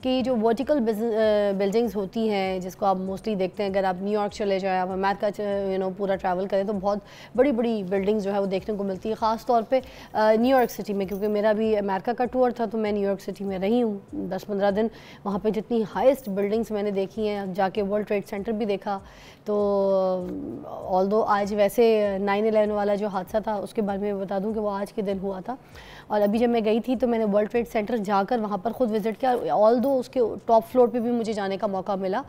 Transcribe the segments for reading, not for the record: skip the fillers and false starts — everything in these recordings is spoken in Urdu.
کہ جو ورٹیکل بلڈنگز ہوتی ہیں جس کو آپ موسٹلی دیکھتے ہیں، اگر آپ نیو یارک چلے جائیں، آپ امریکہ پورا ٹریول کریں تو بہت بڑی بڑی بلڈنگز جو ہے وہ دیکھنے کو ملتی ہے، خاص طور پہ نیو یارک سٹی میں، کیونکہ میرا بھی امریکہ کا ٹور تھا تو میں نیو یارک سٹی میں رہی ہوں 10-15 دن. وہاں پہ جتنی ہائیسٹ بلڈنگز میں نے دیکھی ہیں، جا کے ورلڈ ٹریڈ سینٹر بھی دیکھا. تو آلدو آج ویسے 9/11 والا جو حادثہ تھا اس کے بارے میں بتا دوں کہ وہ آج کے دن ہوا تھا، اور ابھی جب میں گئی تھی تو میں نے ورلڈ ٹریڈ سینٹر جا کر وہاں پر خود وزٹ کیا. آلدو اس کے ٹاپ فلور پہ بھی مجھے جانے کا موقع ملا،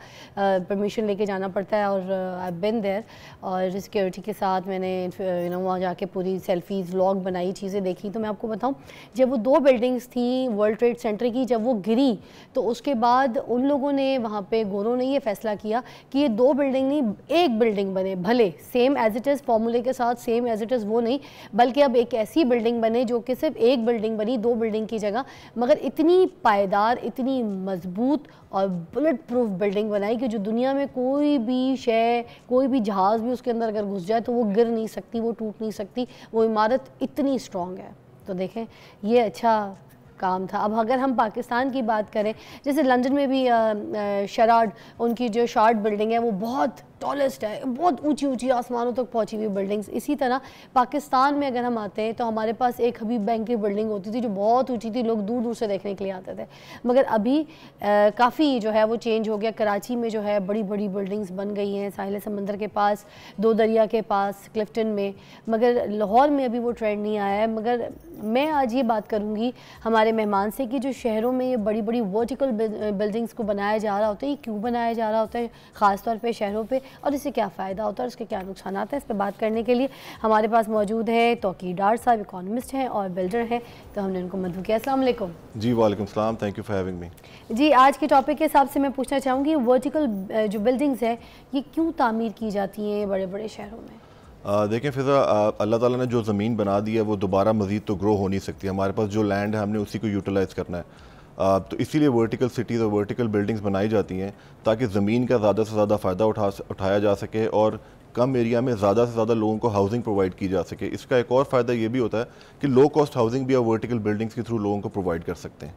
پرمیشن لے کے جانا پڑتا ہے، اور آئی بین دیر، اور سیکیورٹی کے ساتھ میں نے وہاں جا کے پوری سیلفیز لاگ بنائی، چیزیں دیکھی. تو میں آپ کو بتاؤں، جب وہ 2 بلڈنگز تھیں ورلڈ ٹریڈ سینٹر کی، جب وہ گری تو اس کے بعد ان لوگوں نے وہاں پہ گوروں نے یہ فیصلہ کیا کہ یہ 2 بلڈنگ نہیں، ایک بلڈنگ بنے، بھلے سیم ایز اٹ از فارمولے کے ساتھ سیم ایز اٹ از وہ نہیں، بلکہ اب ایک ایسی بلڈنگ بنے جو کہ صرف ایک بلڈنگ بنی 2 بلڈنگ کی جگہ، مگر اتنی پائیدار، اتنی مضبوط اور بلٹ پروف بلڈنگ بنائی کہ جو دنیا میں کوئی بھی شے، کوئی بھی جہاز بھی اس کے اندر اگر گھس جائے تو وہ گر نہیں سکتی، وہ ٹوٹ نہیں سکتی، وہ عمارت اتنی اسٹرانگ ہے. تو دیکھیں یہ اچھا کام تھا. اب اگر ہم پاکستان کی بات کریں، جیسے لندن میں بھی شراڈ، ان کی جو شارڈ بلڈنگ ہے وہ بہت ٹالسٹ ہے، بہت اونچی اونچی آسمانوں تک پہنچی ہوئی بلڈنگز. اسی طرح پاکستان میں اگر ہم آتے ہیں تو ہمارے پاس ایک حبیب بینک کی بلڈنگ ہوتی تھی جو بہت اونچی تھی، لوگ دور دور سے دیکھنے کے لیے آتے تھے، مگر ابھی کافی جو ہے وہ چینج ہو گیا. کراچی میں جو ہے بڑی بڑی بلڈنگز بن گئی ہیں، ساحل سمندر کے پاس، 2 دریا کے پاس، کلفٹن میں، مگر لاہور میں ابھی وہ ٹرینڈ نہیں آیا ہے. مگر میں آج یہ بات کروں گی ہمارے مہمان سے کہ جو شہروں میں یہ بڑی بڑی ورٹیکل بلڈنگز کو بنایا جا رہا ہوتا ہے، یہ کیوں بنایا جا رہا ہوتا ہے خاص طور پہ شہروں پہ، اور اس سے کیا فائدہ ہوتا ہے اور اس کے کیا نقصانات ہیں. اس پہ بات کرنے کے لیے ہمارے پاس موجود ہے توقیر ڈار صاحب، اکانومسٹ ہیں اور بلڈر ہیں، تو ہم نے ان کو مدعو کیا. السلام علیکم. جی وعلیکم السلام، thank you for having me. جی آج کے ٹاپک کے حساب سے میں پوچھنا چاہوں گی ورٹیکل جو بلڈنگز ہیں یہ کیوں تعمیر کی جاتی ہیں بڑے بڑے شہروں میں؟ دیکھیں فضا، اللہ تعالیٰ نے جو زمین بنا دی ہے وہ دوبارہ مزید تو گرو ہو نہیں سکتی. ہمارے پاس جو لینڈ ہے ہم نے اسی کو یوٹیلائز کرنا ہے. تو اسی لیے ورٹیکل سٹیز اور ورٹیکل بلڈنگز بنائی جاتی ہیں تاکہ زمین کا زیادہ سے زیادہ فائدہ اٹھایا جا سکے اور کم ایریا میں زیادہ سے زیادہ لوگوں کو ہاؤسنگ پرووائڈ کی جا سکے. اس کا ایک اور فائدہ یہ بھی ہوتا ہے کہ لو کاسٹ ہاؤسنگ بھی آپ ورٹیکل بلڈنگز کے تھرو لوگوں کو پرووائڈ کر سکتے ہیں.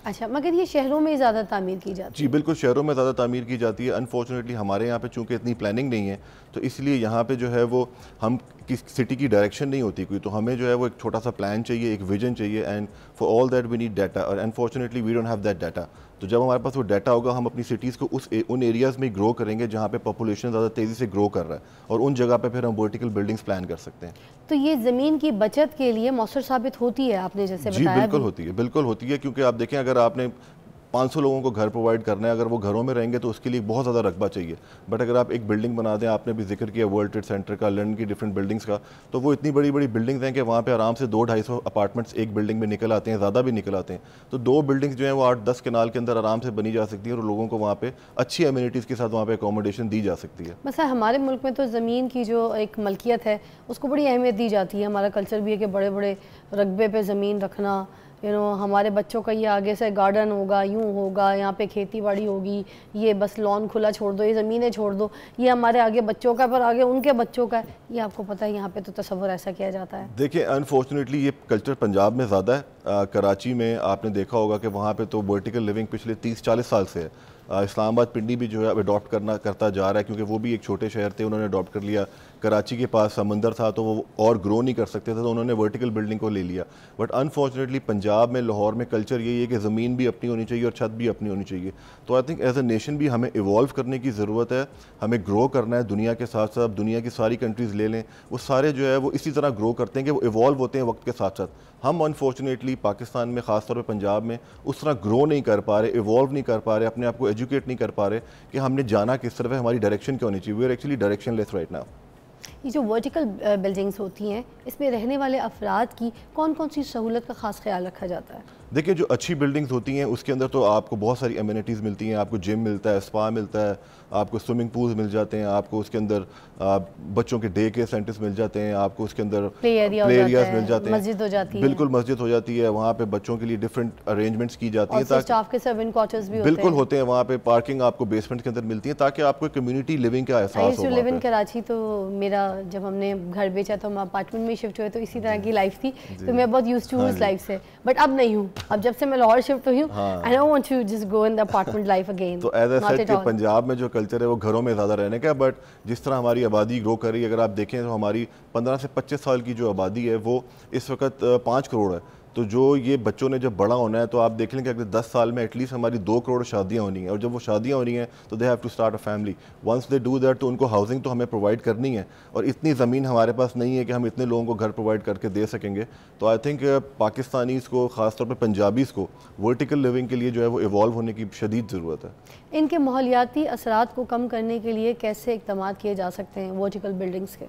اچھا، مگر یہ شہروں میں زیادہ تعمیر کی جاتی ہے؟ جی بالکل، شہروں میں زیادہ تعمیر کی جاتی ہے. انفارچونیٹلی ہمارے یہاں پہ چونکہ اتنی پلاننگ نہیں ہے تو اس لیے یہاں پہ جو ہے وہ ہم کس سٹی کی ڈائریکشن نہیں ہوتی کوئی، تو ہمیں جو ہے وہ ایک چھوٹا سا پلان چاہیے، ایک ویژن چاہیے، and for all that we need data, اور unfortunately we don't have that data. تو جب ہمارے پاس وہ ڈیٹا ہوگا ہم اپنی سٹیز کو ان ایریاز میں گرو کریں گے جہاں پہ پاپولیشن زیادہ تیزی سے گرو کر رہا ہے، اور ان جگہ پہ پھر ہم ورٹیکل بلڈنگز پلان کر سکتے ہیں. تو یہ زمین کی بچت کے لیے مؤثر ثابت ہوتی ہے، آپ نے جیسے بتایا؟ جی بالکل ہوتی ہے، بالکل ہوتی ہے، کیونکہ آپ دیکھیں اگر آپ نے 500 لوگوں کو گھر پرووائڈ کرنا ہے، اگر وہ گھروں میں رہیں گے تو اس کے لیے بہت زیادہ رقبہ چاہیے. بٹ اگر آپ ایک بلڈنگ بنا دیں، آپ نے بھی ذکر کیا ورلڈ ٹریڈ سینٹر کا، لندن کی ڈفرنٹ بلڈنگز کا، تو وہ اتنی بڑی بڑی بلڈنگز ہیں کہ وہاں پہ آرام سے 200-250 اپارٹمنٹس ایک بلڈنگ میں نکل آتے ہیں، زیادہ بھی نکل آتے ہیں. تو 2 بلڈنگز جو ہیں وہ 8-10 کنال کے اندر آرام سے بنی جا سکتی ہیں اور لوگوں کو وہاں پہ اچھی ایمینٹیز کے ساتھ وہاں پہ اکوموڈیشن دی جا سکتی ہے. مثلا ہمارے ملک میں تو زمین کی جو ایک ملکیت ہے اس کو بڑی اہمیت دی جاتی ہے. ہمارا کلچر بھی ہے کہ بڑے بڑے رقبے پہ زمین رکھنا، ہمارے بچوں کا یہ آگے سے گارڈن ہوگا، یوں ہوگا، یہاں پہ کھیتی باڑی ہوگی، یہ بس لان کھلا چھوڑ دو، یہ زمینیں چھوڑ دو، یہ ہمارے آگے بچوں کا پر آگے ان کے بچوں کا ہے. یہ آپ کو پتہ ہے یہاں پہ تو تصور ایسا کیا جاتا ہے. دیکھیں انفارچونیٹلی یہ کلچر پنجاب میں زیادہ ہے. کراچی میں آپ نے دیکھا ہوگا کہ وہاں پہ تو ورٹیکل لیونگ پچھلے 30-40 سال سے ہے. اسلام آباد پنڈی بھی جو ہے اڈاپٹ کرتا جا رہا ہے، کیونکہ وہ بھی ایک چھوٹے شہر تھے، انہوں نے اڈاپٹ کر لیا. کراچی کے پاس سمندر تھا تو وہ اور گرو نہیں کر سکتے تھے تو انہوں نے ورٹیکل بلڈنگ کو لے لیا. بٹ انفارچونیٹلی پنجاب میں، لاہور میں کلچر یہی ہے کہ زمین بھی اپنی ہونی چاہیے اور چھت بھی اپنی ہونی چاہیے. تو I think as a nation بھی ہمیں ایوالو کرنے کی ضرورت ہے، ہمیں گرو کرنا ہے دنیا کے ساتھ ساتھ. دنیا کی ساری کنٹریز لے لیں، وہ سارے جو ہے وہ اسی طرح گرو کرتے ہیں کہ وہ ایوالو ہوتے ہیں وقت کے ساتھ ساتھ. ہم انفارچونیٹلی پاکستان میں خاص طور پہ پنجاب میں اس طرح گرو نہیں کر پا رہے، ایوالو نہیں کر پا رہے، اپنے آپ کو ایجوکیٹ نہیں کر پا رہے کہ ہم نے جانا کس طرف ہے، ہماری ڈائریکشن کیا ہونی چاہیے. We are actually directionless right رائٹ ناؤ. یہ جو ورٹیکل بلڈنگز ہوتی ہیں اس میں رہنے والے افراد کی کون کون سی سہولت کا خاص خیال رکھا جاتا ہے؟ دیکھیں جو اچھی بلڈنگز ہوتی ہیں اس کے اندر تو آپ کو بہت ساری ایمینٹیز ملتی ہیں. آپ کو جم ملتا ہے، اسپا ملتا ہے، آپ کو سوئمنگ پولز مل جاتے ہیں، آپ کو اس کے اندر بچوں کے ڈے کے سینٹرز مل جاتے ہیں، آپ کو اس کے اندر پلے ایریاز مل جاتے ہیں، مسجد ہو جاتی ہے، بالکل مسجد ہو جاتی ہے. وہاں پہ بچوں کے لیے ڈفرینٹ ارینجمنٹس کی جاتی ہیں، اور اسٹاف کے سرونٹ کوارٹرز بھی بالکل ہوتے ہیں. وہاں پہ پارکنگ آپ کو بیسمنٹ کے اندر ملتی ہے تاکہ آپ کو کمیونٹی لیونگ کا احساس ہو. لیو ان کراچی تو میرا جب ہم نے گھر بیچا تو ہم اپارٹمنٹ میں شفٹ ہوئے تو اسی طرح کی لائف تھی، تو میں بہت یوز ٹو اس لائف سے. بٹ اب نہیں ہوں، اب جب سے میں لاہور شفٹ ہوئی ہوں I don't want to just go in the apartment life again. تو ایز اے سیٹ کہ پنجاب میں جو کلچر ہے وہ گھروں میں زیادہ رہنے کا ہے, بٹ جس طرح ہماری آبادی گرو کر رہی ہے, اگر آپ دیکھیں تو ہماری 15 سے 25 سال کی جو آبادی ہے وہ اس وقت 5 کروڑ ہے. تو جو یہ بچوں نے جب بڑا ہونا ہے تو آپ دیکھ لیں کہ اگلے 10 سال میں ایٹ لیسٹ ہماری 2 کروڑ شادیاں ہونی ہیں, اور جب وہ شادیاں ہونی ہیں تو they have to start a family. Once they do that تو ان کو ہاؤسنگ تو ہمیں پرووائڈ کرنی ہے, اور اتنی زمین ہمارے پاس نہیں ہے کہ ہم اتنے لوگوں کو گھر پرووائڈ کر کے دے سکیں گے. تو آئی تھنک پاکستانیز کو, خاص طور پہ پنجابیز کو, ورٹیکل لیونگ کے لیے جو ہے وہ ایوالو ہونے کی شدید ضرورت ہے. ان کے ماحولیاتی اثرات کو کم کرنے کے لیے کیسے اقدامات کیے جا سکتے ہیں ورٹیکل بلڈنگز کے؟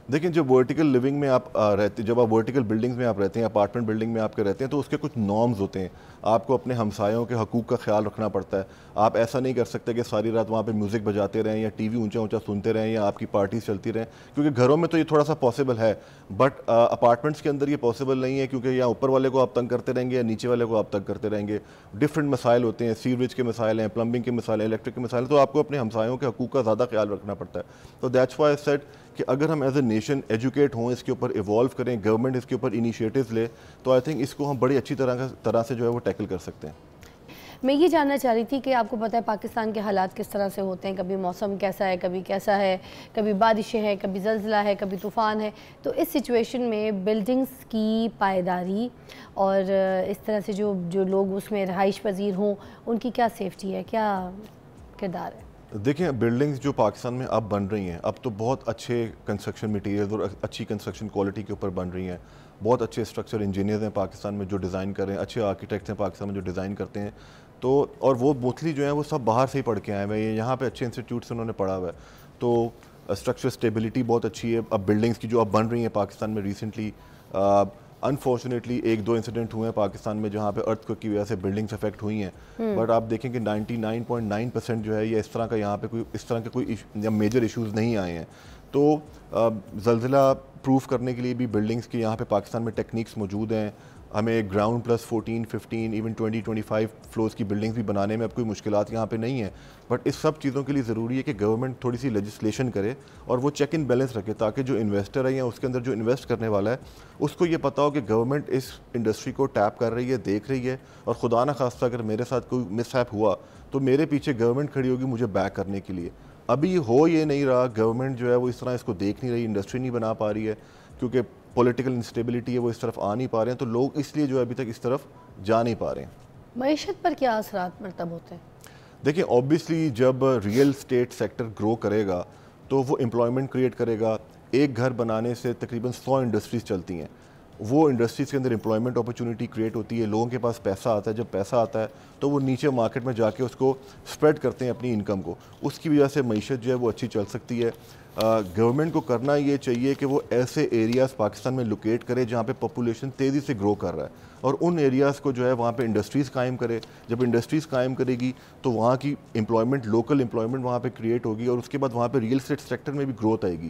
دیکھیں, جب ورٹیکل لیونگ میں آپ رہتے, جب آپ ورٹیکل بلڈنگز میں آپ رہتے ہیں, اپارٹمنٹ بلڈنگ میں آپ کے رہتے ہیں, تو اس کے کچھ نارمز ہوتے ہیں. آپ کو اپنے ہمسایوں کے حقوق کا خیال رکھنا پڑتا ہے. آپ ایسا نہیں کر سکتے کہ ساری رات وہاں پہ میوزک بجاتے رہیں یا ٹی وی اونچا اونچا سنتے رہیں یا آپ کی پارٹیز چلتی رہیں, کیونکہ گھروں میں تو یہ تھوڑا سا پاسبل ہے, بٹ اپارٹمنٹس کے اندر یہ پاسبل نہیں ہے, کیونکہ یا اوپر والے کو آپ تنگ کرتے رہیں گے یا نیچے والے کو آپ تنگ کرتے رہیں گے. ڈفرینٹ مسائل ہوتے ہیں, سیوریج کے مسائل ہیں, پلمبنگ کے مسائل ہیں, الیکٹرک کے مسائل ہیں, تو آپ کو اپنے ہمسایوں کے حقوق کا زیادہ خیال رکھنا پڑتا ہے. تو دیٹس وائی آئی سیڈ کہ اگر ہم ایز اے نیشن ایجوکیٹ ہوں, اس کے اوپر ایوالو کریں, گورنمنٹ اس کے اوپر انیشیٹوز لے, تو آئی تھنک اس کو ہم بڑی اچھی طرح سے جو ہے وہ ٹیکل کر سکتے ہیں. میں یہ جاننا چاہ رہی تھی کہ آپ کو پتہ ہے پاکستان کے حالات کس طرح سے ہوتے ہیں, کبھی موسم کیسا ہے, کبھی کیسا ہے, کبھی بارشیں ہیں, کبھی زلزلہ ہے, کبھی طوفان ہے. تو اس سچویشن میں بلڈنگز کی پائیداری اور اس طرح سے جو لوگ اس میں رہائش پذیر ہوں ان کی کیا سیفٹی ہے, کیا کردار ہے؟ دیکھیں, بلڈنگز جو پاکستان میں اب بن رہی ہیں, اب تو بہت اچھے کنسٹرکشن مٹیریلز اور اچھی کنسٹرکشن کوالٹی کے اوپر بن رہی ہیں. بہت اچھے اسٹرکچر انجینئرز ہیں پاکستان میں جو ڈیزائن کر رہے ہیں, اچھے آرکیٹیکٹس ہیں پاکستان میں جو ڈیزائن کرتے ہیں. تو اور وہ موسٹلی جو ہیں وہ سب باہر سے ہی پڑھ کے آئے ہوئے ہیں, یہاں پہ اچھے انسٹیٹیوٹ سے انہوں نے پڑھا ہوا ہے. تو اسٹرکچر اسٹیبلٹی بہت اچھی ہے. اب بلڈنگز کی جو اب بن رہی ہیں پاکستان میں ریسنٹلی, انفارچونیٹلی 1-2 انسیڈنٹ ہوئے ہیں پاکستان میں جہاں پہ ارتھ کوئک کی وجہ سے بلڈنگز افیکٹ ہوئی ہیں, بٹ آپ دیکھیں کہ 99.9% جو ہے یہ اس طرح کا یہاں پہ اس طرح کے کوئی میجر ایشوز نہیں آئے ہیں. تو زلزلہ پروف کرنے کے لیے بھی بلڈنگز کی یہاں پہ پاکستان میں ٹیکنیکس موجود ہیں. ہمیں گراؤنڈ پلس 14, 15, ایون 20-25 فلورز کی بلڈنگز بھی بنانے میں اب کوئی مشکلات یہاں پہ نہیں ہیں. بٹ اس سب چیزوں کے لیے ضروری ہے کہ گورنمنٹ تھوڑی سی لیجسلیشن کرے اور وہ چیک ان بیلنس رکھے, تاکہ جو انویسٹر ہے یا اس کے اندر جو انویسٹ کرنے والا ہے اس کو یہ پتا ہو کہ گورنمنٹ اس انڈسٹری کو ٹیپ کر رہی ہے, دیکھ رہی ہے, اور خدا نہ خواستہ اگر میرے ساتھ کوئی مس ہیپ ہوا تو میرے پیچھے گورنمنٹ کھڑی ہوگی مجھے بیک کرنے کے لیے. ابھی ہو یہ نہیں رہا, گورنمنٹ جو ہے وہ اس طرح اس کو دیکھ نہیں رہی, انڈسٹری نہیں بنا پا رہی ہے, کیونکہ پولیٹیکل انسٹیبلٹی ہے وہ اس طرف آ نہیں پا رہے ہیں, تو لوگ اس لیے جو ہے ابھی تک اس طرف جا نہیں پا رہے ہیں. معیشت پر کیا اثرات مرتب ہوتے ہیں؟ دیکھیں, اوبیسلی جب ریئل اسٹیٹ سیکٹر گرو کرے گا تو وہ امپلائمنٹ کریٹ کرے گا. ایک گھر بنانے سے تقریباً 100 انڈسٹریز چلتی ہیں. وہ انڈسٹریز کے اندر امپلائمنٹ اپرچونیٹی کریٹ ہوتی ہے, لوگوں کے پاس پیسہ آتا ہے, جب پیسہ آتا ہے تو وہ نیچے مارکیٹ میں جا کے اس کو اسپریڈ کرتے ہیں اپنی انکم کو, اس کی وجہ سے معیشت جو ہے وہ اچھی چل سکتی ہے. گورنمنٹ کو کرنا یہ چاہیے کہ وہ ایسے ایریاز پاکستان میں لوکیٹ کرے جہاں پہ پاپولیشن تیزی سے گرو کر رہا ہے, اور ان ایریاز کو جو ہے وہاں پہ انڈسٹریز قائم کرے. جب انڈسٹریز قائم کرے گی تو وہاں کی امپلائمنٹ, لوکل امپلائمنٹ وہاں پہ کریٹ ہوگی, اور اس کے بعد وہاں پہ ریئل اسٹیٹ سیکٹر میں بھی گروتھ آئے گی.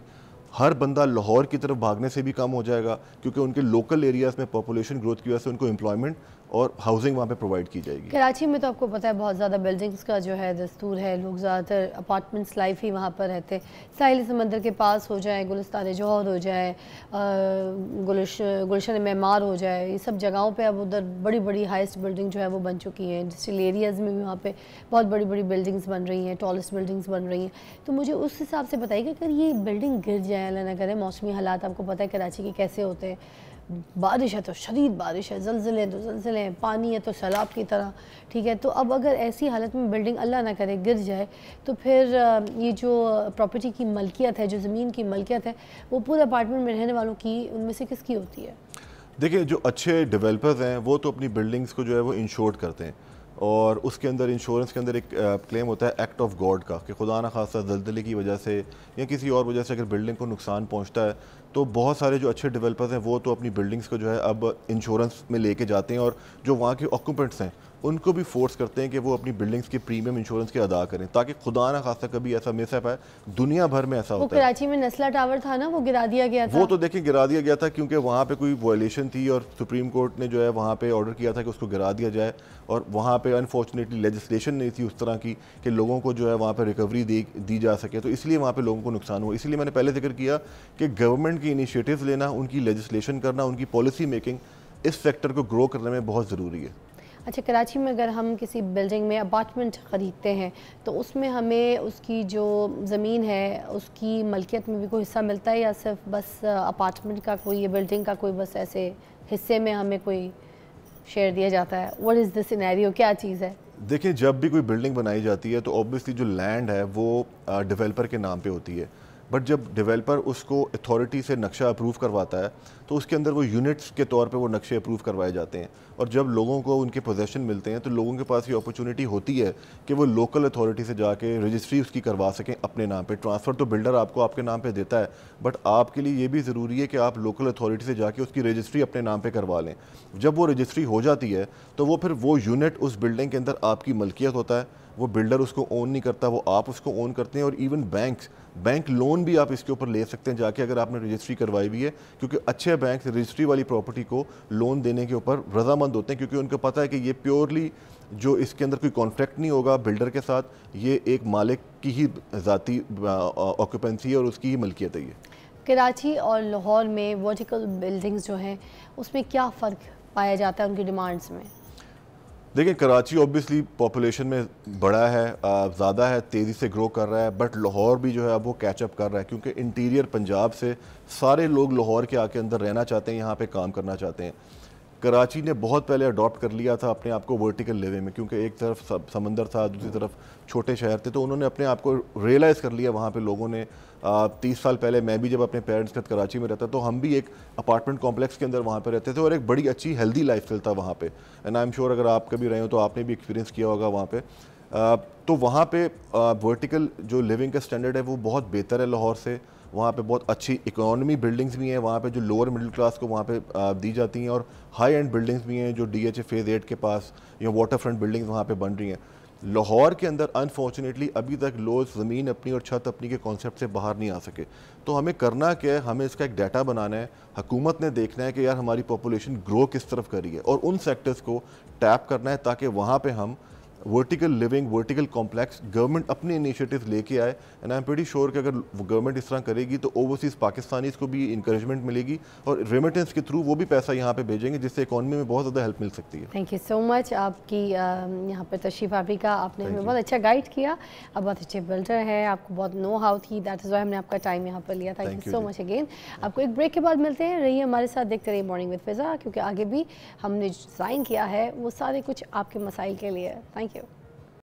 ہر بندہ لاہور کی طرف بھاگنے سے بھی کم ہو جائے گا, کیونکہ ان کے لوکل ایریاز میں پاپولیشن گروتھ کی وجہ سے ان کو امپلائمنٹ اور ہاؤسنگ وہاں پہ پرووائڈ کی جائے گی. کراچی میں تو آپ کو پتہ ہے بہت زیادہ بلڈنگز کا جو ہے دستور ہے, لوگ زیادہ تر اپارٹمنٹس لائف ہی وہاں پر رہتے ہیں. ساحل سمندر کے پاس ہو جائے, گلستان جوہر ہو جائے, گلشن معمار ہو جائے, یہ سب جگہوں پہ اب ادھر بڑی بڑی ہائیسٹ بلڈنگ جو ہے وہ بن چکی ہیں. انڈسٹریل ایریاز میں بھی وہاں پہ بہت بڑی بڑی بلڈنگز بن رہی ہیں, ٹالسٹ بلڈنگز بن رہی ہیں. تو مجھے اس حساب سے بتائیے کہ اگر یہ بلڈنگ گر جائے, اللہ نہ کرے, موسمی حالات آپ کو پتہ ہے کراچی کے کیسے ہوتے ہیں, بارش ہے تو شدید بارش ہے, زلزلے تو زلزلے ہیں, پانی ہے تو سیلاب کی طرح, ٹھیک ہے. تو اب اگر ایسی حالت میں بلڈنگ اللہ نہ کرے گر جائے تو پھر یہ جو پراپرٹی کی ملکیت ہے, جو زمین کی ملکیت ہے, وہ پورے اپارٹمنٹ میں رہنے والوں کی ان میں سے کس کی ہوتی ہے؟ دیکھیں, جو اچھے ڈیولپرز ہیں وہ تو اپنی بلڈنگز کو جو ہے وہ انشورڈ کرتے ہیں, اور اس کے اندر انشورنس کے اندر ایک کلیم ہوتا ہے ایکٹ آف گاڈ کا, کہ خدا نہ خواستہ زلزلے کی وجہ سے یا کسی اور وجہ سے اگر بلڈنگ کو نقصان پہنچتا ہے تو بہت سارے جو اچھے ڈیولپرز ہیں وہ تو اپنی بلڈنگز کو جو ہے اب انشورنس میں لے کے جاتے ہیں, اور جو وہاں کے آکوپنٹس ہیں ان کو بھی فورس کرتے ہیں کہ وہ اپنی بلڈنگز کے پریمیم انشورنس کے ادا کریں, تاکہ خدا نہ خواستہ کبھی ایسا مس ہیپ ہے. دنیا بھر میں ایسا ہوتا ہے. وہ کراچی میں نسلہ ٹاور تھا نا, وہ گرا دیا گیا تھا. وہ تو دیکھیں گرا دیا گیا تھا کیونکہ وہاں پہ کوئی وائلیشن تھی, اور سپریم کورٹ نے جو ہے وہاں پہ آرڈر کیا تھا کہ اس کو گرا دیا جائے, اور وہاں پہ انفارچونیٹلی لیجسلیشن نہیں تھی اس طرح کی کہ لوگوں کو جو ہے وہاں پہ ریکوری دی جا سکے, تو اس لیے وہاں پہ لوگوں کو نقصان ہوا. اس لیے میں نے پہلے ذکر کیا کہ گورنمنٹ کی انیشیٹیوز لینا, ان کی لیجسلیشن کرنا, ان کی پالیسی میکنگ اس سیکٹر کو گرو کرنے میں بہت ضروری ہے. اچھا کراچی میں اگر ہم کسی بلڈنگ میں اپارٹمنٹ خریدتے ہیں تو اس میں ہمیں اس کی جو زمین ہے اس کی ملکیت میں بھی کوئی حصہ ملتا ہے یا صرف بس اپارٹمنٹ کا کوئی بلڈنگ کا کوئی بس ایسے حصے میں ہمیں کوئی شیئر دیا جاتا ہے؟ واٹ از دس سینیریو، کیا چیز ہے؟ دیکھیں جب بھی کوئی بلڈنگ بنائی جاتی ہے تو اوبویسلی جو لینڈ ہے وہ ڈیولپر کے نام پہ ہوتی ہے، بٹ جب ڈیولپر اس کو اتھارٹی سے نقشہ اپروو کرواتا ہے تو اس کے اندر وہ یونٹس کے طور پہ وہ نقشے اپروو کروائے جاتے ہیں، اور جب لوگوں کو ان کے پوزیشن ملتے ہیں تو لوگوں کے پاس یہ اپرچونٹی ہوتی ہے کہ وہ لوکل اتھارٹی سے جا کے رجسٹری اس کی کروا سکیں اپنے نام پہ۔ ٹرانسفر تو بلڈر آپ کو آپ کے نام پہ دیتا ہے، بٹ آپ کے لیے یہ بھی ضروری ہے کہ آپ لوکل اتھارٹی سے جا کے اس کی رجسٹری اپنے نام پہ کروا لیں۔ جب وہ رجسٹری ہو جاتی ہے تو وہ پھر وہ یونٹ اس بلڈنگ کے اندر آپ کی ملکیت ہوتا ہے، وہ بلڈر اس کو اون نہیں کرتا، وہ آپ اس کو اون کرتے ہیں، اور ایون بینک لون بھی آپ اس کے اوپر لے سکتے ہیں جا کے اگر آپ نے رجسٹری کروائی ہوئی ہے، کیونکہ اچھے بینک رجسٹری والی پراپرٹی کو لون دینے کے اوپر رضامند ہوتے ہیں، کیونکہ ان کو پتہ ہے کہ یہ پیورلی جو اس کے اندر کوئی کانفلکٹ نہیں ہوگا بلڈر کے ساتھ، یہ ایک مالک کی ہی ذاتی آکوپینسی ہے اور اس کی ہی ملکیت ہے۔ یہ کراچی اور لاہور میں ورٹیکل بلڈنگز جو ہیں اس میں کیا فرق پایا جاتا ہے ان کی ڈیمانڈز میں؟ دیکھیں کراچی اوبویسلی پاپولیشن میں بڑا ہے، زیادہ ہے، تیزی سے گرو کر رہا ہے، بٹ لاہور بھی جو ہے اب وہ کیچ اپ کر رہا ہے، کیونکہ انٹیریئر پنجاب سے سارے لوگ لاہور کے کے اندر رہنا چاہتے ہیں، یہاں پہ کام کرنا چاہتے ہیں۔ کراچی نے بہت پہلے اڈاپٹ کر لیا تھا اپنے آپ کو ورٹیکل لیونگ میں، کیونکہ ایک طرف سمندر تھا، دوسری طرف چھوٹے شہر تھے، تو انہوں نے اپنے آپ کو ریئلائز کر لیا وہاں پہ لوگوں نے۔ 30 سال پہلے میں بھی جب اپنے پیرنٹس کے ساتھ کراچی میں رہتا تو ہم بھی ایک اپارٹمنٹ کمپلیکس کے اندر وہاں پہ رہتے تھے، اور ایک بڑی اچھی ہیلدی لائف اسٹائل تھا وہاں پہ، اینڈ آئی ایم شیور اگر آپ کبھی رہے ہو تو آپ نے بھی ایکسپیرینس کیا ہوگا وہاں پہ۔ تو وہاں پہ ورٹیکل جو لیونگ کا سٹینڈرڈ ہے وہ بہت بہتر ہے لاہور سے، وہاں پہ بہت اچھی اکانومی بلڈنگز بھی ہیں وہاں پہ جو لوور مڈل کلاس کو وہاں پہ دی جاتی ہیں، اور ہائی اینڈ بلڈنگز بھی ہیں جو ڈی ایچ اے فیز 8 کے پاس یا واٹر فرنٹ بلڈنگز وہاں پہ بن رہی ہیں۔ لاہور کے اندر انفارچونیٹلی ابھی تک لوگ زمین اپنی اور چھت اپنی کے کانسیپٹ سے باہر نہیں آ سکے، تو ہمیں کرنا کیا ہے، ہمیں اس کا ایک ڈیٹا بنانا ہے، حکومت نے دیکھنا ہے کہ یار ہماری پاپولیشن گرو کس طرف کر رہی ہے، اور ان سیکٹرز کو ٹیپ کرنا ہے تاکہ وہاں پہ ہم vertical living, vertical complex government اپنے انیشیٹیوز لے کے آئے، and I am pretty sure کہ اگر گورنمنٹ اس طرح کرے گی تو اوورسیز پاکستانیز کو بھی انکریجمنٹ ملے گی، اور ریمیٹنس کے تھرو وہ بھی پیسہ یہاں پہ بھیجیں گے، جس سے اکانومی میں بہت زیادہ ہیلپ مل سکتی ہے۔ تھینک یو سو مچ آپ کی یہاں پہ تشریف آوری کا، آپ نے ہمیں بہت اچھا گائیڈ کیا، آپ بہت اچھے بلڈر ہیں، آپ کو بہت نو ہاؤ تھی، دیٹ از وائی ہم نے آپ کا ٹائم یہاں پر لیا۔ Thank you so much again. آپ کو ایک بریک کے بعد ملتے ہیں، رہیے ہمارے ساتھ، دیکھتے رہیے مارننگ وتھ فضا، کیونکہ آگے بھی ہم نے ڈیزائن کیا ہے وہ سارے کچھ آپ کے مسائل کے لیے۔ Thank you.